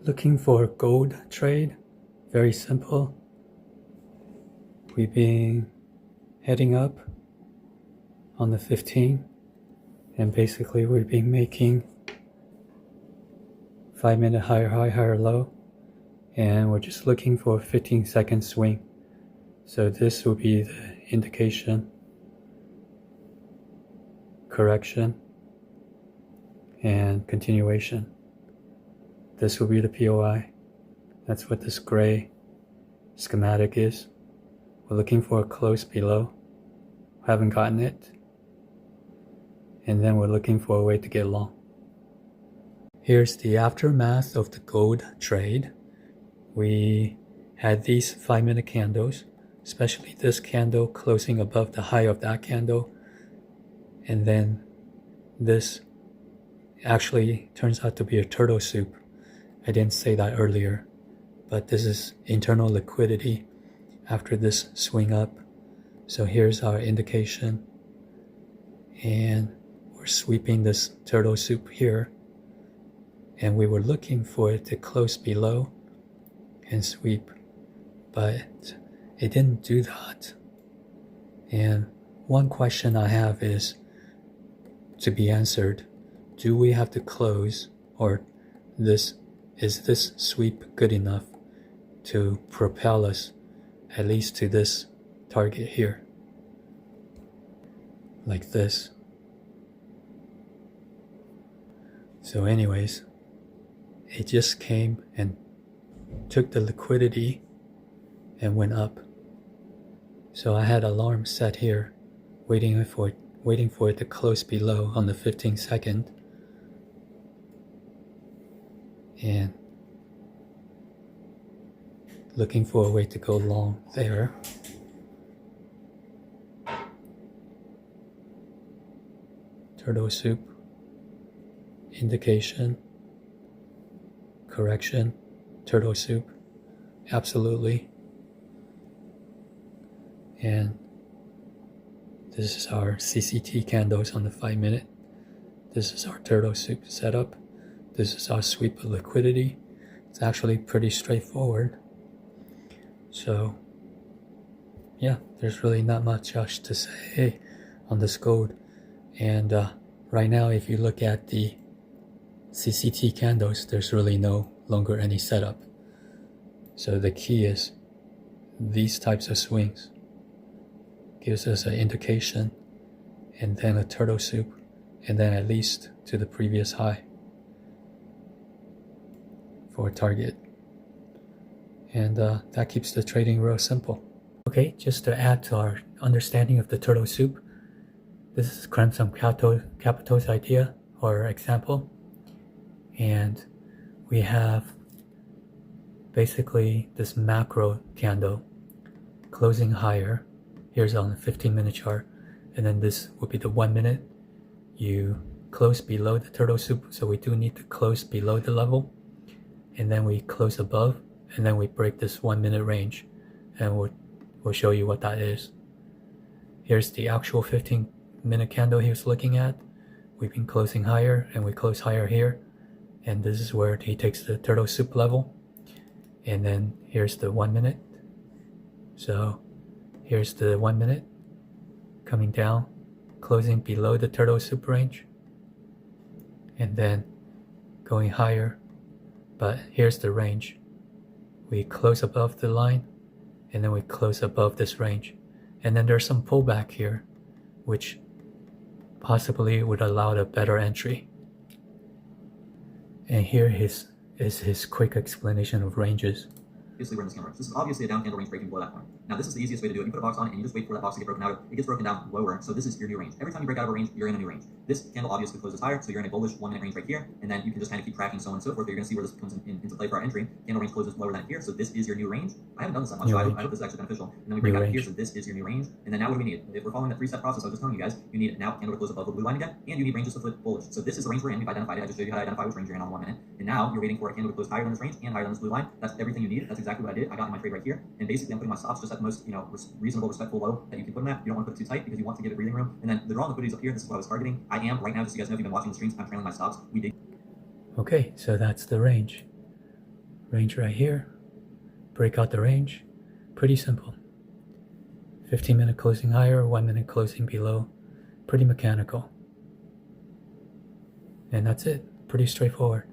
Looking for a gold trade, very simple. We've been heading up on the 15, and basically we've been making 5-minute higher high, higher low, and we're just looking for a 15-second swing. So this will be the indication, correction, and continuation. This will be the POI. That's what this gray schematic is. We're looking for a close below. Haven't gotten it. And then we're looking for a way to get long. Here's the aftermath of the gold trade. We had these 5-minute candles, especially this candle closing above the high of that candle. And then this actually turns out to be a turtle soup. I didn't say that earlier, but this is internal liquidity after this swing up. So here's our indication, and we're sweeping this turtle soup here, and we were looking for it to close below and sweep, but it didn't do that. And one question I have is to be answered: do we have to close, or is this sweep good enough to propel us at least to this target here, like this? So anyways, it just came and took the liquidity and went up. So I had alarm set here, waiting for it to close below on the 15-second. And looking for a way to go long there. Turtle soup, indication, correction, turtle soup, absolutely. And this is our CCT candles on the 5-minute. This is our turtle soup setup. This is our sweep of liquidity. It's actually pretty straightforward. So yeah, there's really not much else to say on this gold. And right now, if you look at the CCT candles, there's really no longer any setup. So the key is these types of swings gives us an indication, and then a turtle soup, and then at least to the previous high for a target. And that keeps the trading real simple. Okay, just to add to our understanding of the turtle soup, this is Crimson Capital's idea or example. And we have basically this macro candle closing higher. Here's on the 15-minute chart. And then this will be the 1-minute. You close below the turtle soup, so we do need to close below the level. And then we close above, and then we break this 1-minute range, and we'll show you what that is. Here's the actual 15-minute candle he was looking at. We've been closing higher, and we close higher here, and this is where he takes the turtle soup level. And then here's the 1-minute. So here's the 1-minute coming down, closing below the turtle soup range, and then going higher. But here's the range. We close above the line, and then we close above this range. And then there's some pullback here, which possibly would allow a better entry. And here is his quick explanation of ranges. Obviously, we're in this candle range. This is obviously a down candle range breaking below that point. Now, this is the easiest way to do it. You put a box on it, and you just wait for that box to get broken out. It gets broken down lower, so this is your new range. Every time you break out of a range, you're in a new range. This candle obviously closes higher, so you're in a bullish 1-minute range right here, and then you can just kind of keep tracking so on and so forth. But you're going to see where this comes into play for our entry. Candle range closes lower than here, so this is your new range. I haven't done this that much, so I hope this is actually beneficial. And then we break out here, so this is your new range. And then now what do we need? If we're following that 3-step process I was just telling you guys, you need now candle to close above the blue line again, and you need ranges to flip bullish. So this is the range we're in. We've identified it. I just showed you how to identify which range you're in on 1 minute. And now you're waiting for a candle to close higher than this range and higher than this blue line. That's everything you need. That's exactly what I did. I got in my trade right here, and basically I'm putting my stops just at the most, reasonable, respectful low that you can put them at. You don't want to put it too tight because you want to give it breathing room. And then the draw liquidity is up here. This is what I was targeting. I am right now, just so you guys know if you've been watching the streams, I'm trailing my stops. We did. Okay, so that's the range. range right here, break out the range. Pretty simple. 15-minute closing higher, 1-minute closing below. Pretty mechanical. And that's it. Pretty straightforward.